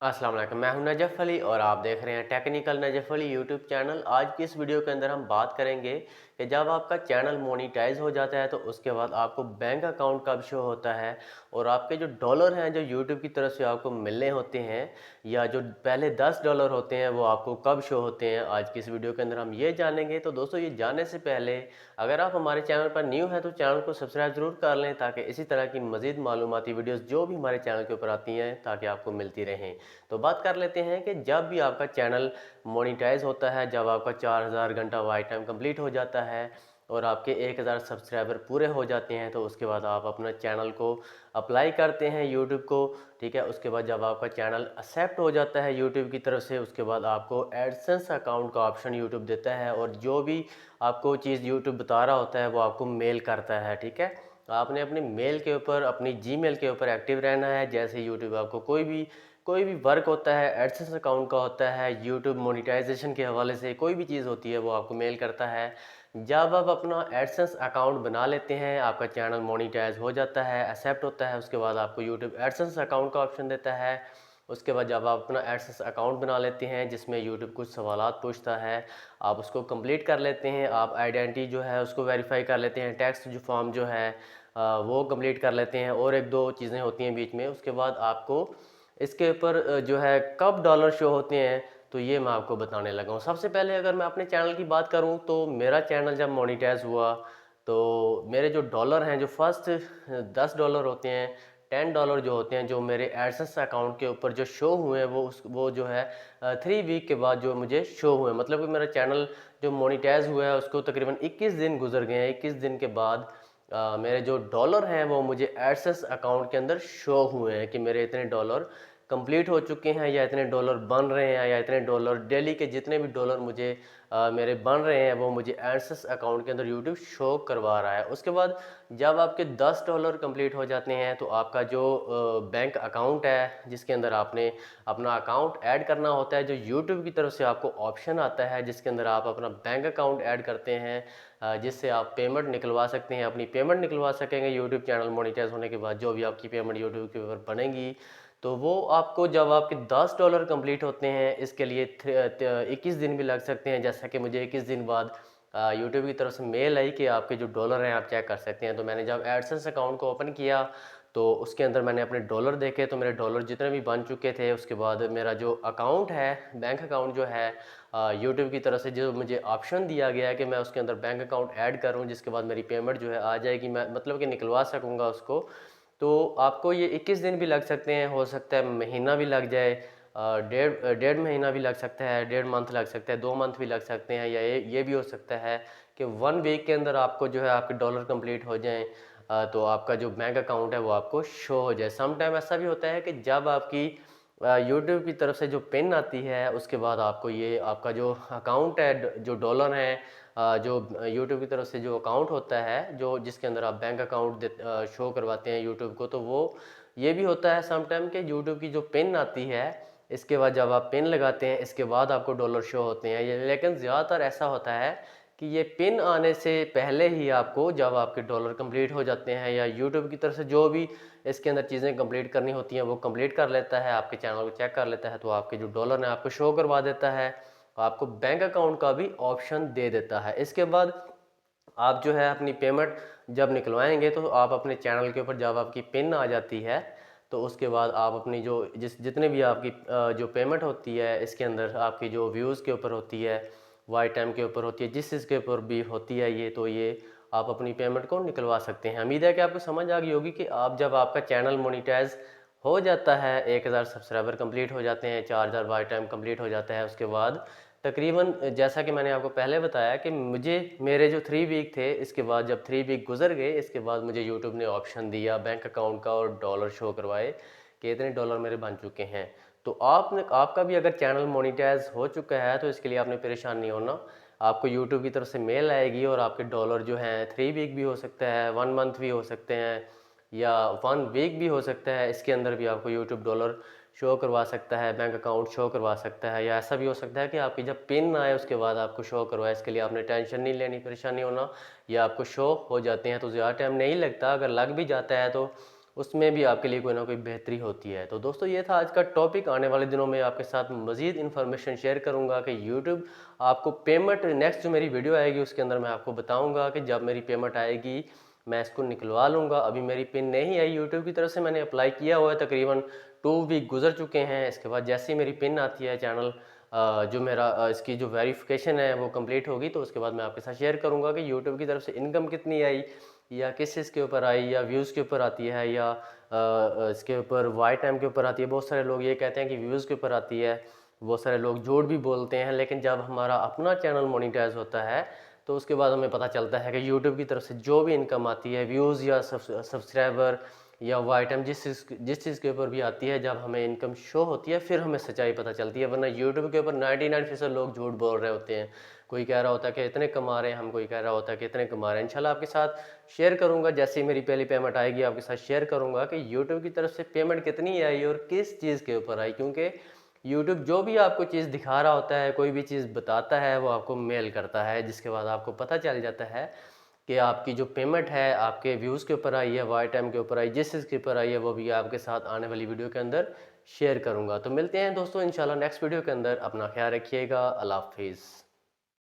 अस्सलाम वालेकुम, मैं हूं नजफ़ अली और आप देख रहे हैं technical Najaf Ali YouTube channel. आज की इस वीडियो के अंदर हम बात करेंगे कि जब आपका चैनल मोनेटाइज हो जाता है तो उसके बाद आपको बैंक अकाउंट कब शो होता है और आपके जो डॉलर हैं जो यूट्यूब की तरफ से आपको मिलने होते हैं या जो पहले $10 होते हैं वो आपको कब शो होते हैं। आज की इस वीडियो के अंदर हम ये जानेंगे। तो दोस्तों, ये जानने से पहले अगर आप हमारे चैनल पर न्यू हैं तो चैनल को सब्सक्राइब ज़रूर कर लें ताकि इसी तरह की मज़ीद मालूमाती वीडियोज़ जो भी हमारे चैनल के ऊपर आती हैं ताकि आपको मिलती रहें। तो बात कर लेते हैं कि जब भी आपका चैनल मोनेटाइज होता है, जब आपका 4000 घंटा वाच टाइम कंप्लीट हो जाता है और आपके 1000 सब्सक्राइबर पूरे हो जाते हैं तो उसके बाद आप अपना चैनल को अप्लाई करते हैं यूट्यूब को। ठीक है, उसके बाद जब आपका चैनल एक्सेप्ट हो जाता है यूट्यूब की तरफ से, उसके बाद आपको एडसेंस अकाउंट का ऑप्शन यूट्यूब देता है और जो भी आपको चीज़ यूट्यूब बता रहा होता है वो आपको मेल करता है। ठीक है, आपने अपनी मेल के ऊपर, अपनी जीमेल के ऊपर एक्टिव रहना है। जैसे यूट्यूब आपको कोई भी वर्क होता है, एडसेंस अकाउंट का होता है, यूट्यूब मोनेटाइजेशन के हवाले से कोई भी चीज़ होती है वो आपको मेल करता है। जब आप अपना एडसेंस अकाउंट बना लेते हैं, आपका चैनल मोनेटाइज हो जाता है, एक्सेप्ट होता है, उसके बाद आपको यूट्यूब एडसेंस अकाउंट का ऑप्शन देता है। उसके बाद जब आप अपना एडसेंस अकाउंट बना लेते हैं जिसमें यूट्यूब कुछ सवालात पूछता है, आप उसको कंप्लीट कर लेते हैं, आप आइडेंटिटी जो है उसको वेरीफाई कर लेते हैं, टैक्स जो फॉर्म जो है वो कंप्लीट कर लेते हैं और एक दो चीज़ें होती हैं बीच में। उसके बाद आपको इसके ऊपर जो है कब डॉलर शो होते हैं तो ये मैं आपको बताने लगा हूँ। सबसे पहले अगर मैं अपने चैनल की बात करूँ तो मेरा चैनल जब मोनेटाइज हुआ तो मेरे जो डॉलर हैं, जो फर्स्ट $10 होते हैं, $10 जो होते हैं, जो मेरे एडसेंस अकाउंट के ऊपर जो शो हुए हैं वो जो है 3 वीक के बाद जो मुझे शो हुए, मतलब कि मेरा चैनल जो मोनेटाइज हुआ है उसको तकरीबन 21 दिन गुजर गए हैं। 21 दिन के बाद मेरे जो डॉलर हैं वो मुझे एडसेंस अकाउंट के अंदर शो हुए हैं कि मेरे इतने डॉलर कंप्लीट हो चुके हैं या इतने डॉलर बन रहे हैं या इतने डॉलर डेली के जितने भी डॉलर मुझे मेरे बन रहे हैं वो मुझे एडसेंस अकाउंट के अंदर यूट्यूब शो करवा रहा है। उसके बाद जब आपके $10 कंप्लीट हो जाते हैं तो आपका जो बैंक अकाउंट है जिसके अंदर आपने अपना अकाउंट ऐड करना होता है, जो यूट्यूब की तरफ से आपको ऑप्शन आता है जिसके अंदर आप अपना बैंक अकाउंट ऐड करते हैं, जिससे आप पेमेंट निकलवा सकते हैं, अपनी पेमेंट निकलवा सकेंगे यूट्यूब चैनल मोनेटाइज होने के बाद। जो भी आपकी पेमेंट यूट्यूब के ऊपर बनेगी तो वो आपको जब आपके $10 कंप्लीट होते हैं, इसके लिए 21 दिन भी लग सकते हैं। जैसा कि मुझे 21 दिन बाद यूट्यूब की तरफ से मेल आई कि आपके जो डॉलर हैं आप चेक कर सकते हैं। तो मैंने जब एडसेंस अकाउंट को ओपन किया तो उसके अंदर मैंने अपने डॉलर देखे तो मेरे डॉलर जितने भी बन चुके थे। उसके बाद मेरा जो अकाउंट है, बैंक अकाउंट जो है, यूट्यूब की तरफ से जो मुझे ऑप्शन दिया गया है कि मैं उसके अंदर बैंक अकाउंट ऐड करूं जिसके बाद मेरी पेमेंट जो है आ जाएगी, मैं मतलब कि निकलवा सकूंगा उसको। तो आपको ये 21 दिन भी लग सकते हैं, हो सकता है महीना भी लग जाए, डेढ़ डेढ़ महीना भी लग सकता है, डेढ़ मंथ लग सकता है, 2 मंथ भी लग सकते हैं, या ये भी हो सकता है कि 1 वीक के अंदर आपको जो है आपके डॉलर कंप्लीट हो जाएं, तो आपका जो बैंक अकाउंट है वो आपको शो हो जाए। सम टाइम ऐसा भी होता है कि जब आपकी यूट्यूब की तरफ से जो पिन आती है उसके बाद आपको ये आपका जो अकाउंट है, जो डॉलर हैं, जो यूट्यूब की तरफ से जो अकाउंट होता है जो जिसके अंदर आप बैंक अकाउंट शो करवाते हैं यूट्यूब को, तो वो ये भी होता है सम टाइम कि यूट्यूब की जो पिन आती है इसके बाद जब आप पिन लगाते हैं इसके बाद आपको डॉलर शो होते हैं। ये लेकिन ज़्यादातर ऐसा होता है कि ये पिन आने से पहले ही आपको, जब आपके डॉलर कंप्लीट हो जाते हैं या यूट्यूब की तरफ से जो भी इसके अंदर चीज़ें कंप्लीट करनी होती हैं वो कंप्लीट कर लेता है, आपके चैनल को चेक कर लेता है, तो आपके जो डॉलर हैं आपको शो करवा देता है, आपको बैंक अकाउंट का भी ऑप्शन दे देता है। इसके बाद आप जो है अपनी पेमेंट जब निकलवाएंगे तो आप अपने चैनल के ऊपर जब आपकी पिन आ जाती है तो उसके बाद आप अपनी जो जितने भी आपकी जो पेमेंट होती है इसके अंदर आपकी जो व्यूज़ के ऊपर होती है, वाई टाइम के ऊपर होती है, जिस चीज़ के ऊपर भी होती है ये, तो ये आप अपनी पेमेंट को निकलवा सकते हैं। उम्मीद है कि आपको समझ आ गई होगी कि आप जब आपका चैनल मोनिटाइज हो जाता है, 1000 सब्सक्राइबर कंप्लीट हो जाते हैं, 4000 वाई टाइम कंप्लीट हो जाता है, उसके बाद तकरीबन जैसा कि मैंने आपको पहले बताया कि मुझे मेरे जो 3 वीक थे इसके बाद जब 3 वीक गुजर गए इसके बाद मुझे यूट्यूब ने ऑप्शन दिया बैंक अकाउंट का और डॉलर शो करवाए कि इतने डॉलर मेरे बन चुके हैं। तो आपका भी अगर चैनल मोनेटाइज हो चुका है तो इसके लिए आपने परेशान नहीं होना। आपको यूट्यूब की तरफ से मेल आएगी और आपके डॉलर जो हैं 3 वीक भी हो सकता है, 1 मंथ भी हो सकते हैं, या 1 वीक भी हो सकता है, इसके अंदर भी आपको यूट्यूब डॉलर शो करवा सकता है, बैंक अकाउंट शो करवा सकता है, या ऐसा भी हो सकता है कि आपकी जब पिन आए उसके बाद आपको शो करवाए। इसके लिए आपने टेंशन नहीं लेनी, परेशानी होना, या आपको शो हो जाते हैं तो ज़्यादा टाइम नहीं लगता। अगर लग भी जाता है तो उसमें भी आपके लिए कोई ना कोई बेहतरी होती है। तो दोस्तों ये था आज का टॉपिक। आने वाले दिनों में आपके साथ मज़ीद इन्फॉर्मेशन शेयर करूँगा कि यूट्यूब आपको पेमेंट, नेक्स्ट जो मेरी वीडियो आएगी उसके अंदर मैं आपको बताऊँगा कि जब मेरी पेमेंट आएगी मैं इसको निकलवा लूँगा। अभी मेरी पिन नहीं आई यूट्यूब की तरफ से, मैंने अप्लाई किया हुआ है, तकरीबन 2 वीक गुजर चुके हैं। इसके बाद जैसे ही मेरी पिन आती है चैनल जो मेरा इसकी जो वेरिफिकेशन है वो कंप्लीट होगी, तो उसके बाद मैं आपके साथ शेयर करूंगा कि यूट्यूब की तरफ से इनकम कितनी आई, या किस चीज़ के ऊपर आई, या व्यूज़ के ऊपर आती है, या इसके ऊपर वाई टाइम के ऊपर आती है। बहुत सारे लोग ये कहते हैं कि व्यूज़ के ऊपर आती है, बहुत सारे लोग झूठ भी बोलते हैं, लेकिन जब हमारा अपना चैनल मोनिटाइज होता है तो उसके बाद हमें पता चलता है कि यूट्यूब की तरफ से जो भी इनकम आती है, व्यूज़ या सब्सक्राइबर या वो आइटम जिस चीज़ के ऊपर भी आती है, जब हमें इनकम शो होती है फिर हमें सच्चाई पता चलती है। वरना यूट्यूब के ऊपर 99% लोग झूठ बोल रहे होते हैं। कोई कह रहा होता है कि इतने कमा रहे हैं हम, कोई कह रहा होता है कि इतने कमा रहे हैं। इंशाल्लाह आपके साथ शेयर करूंगा, जैसे ही मेरी पहली पेमेंट आएगी आपके साथ शेयर करूंगा कि यूट्यूब की तरफ से पेमेंट कितनी आई और किस चीज़ के ऊपर आई। क्योंकि यूट्यूब जो भी आपको चीज़ दिखा रहा होता है, कोई भी चीज़ बताता है, वो आपको मेल करता है, जिसके बाद आपको पता चल जाता है कि आपकी जो पेमेंट है आपके व्यूज़ के ऊपर आई है, वाई टाइम के ऊपर आई, जिस चीज़ के ऊपर आई है वो भी आपके साथ आने वाली वीडियो के अंदर शेयर करूंगा। तो मिलते हैं दोस्तों इंशाल्लाह नेक्स्ट वीडियो के अंदर। अपना ख्याल रखिएगा। अल्लाह हाफिज़।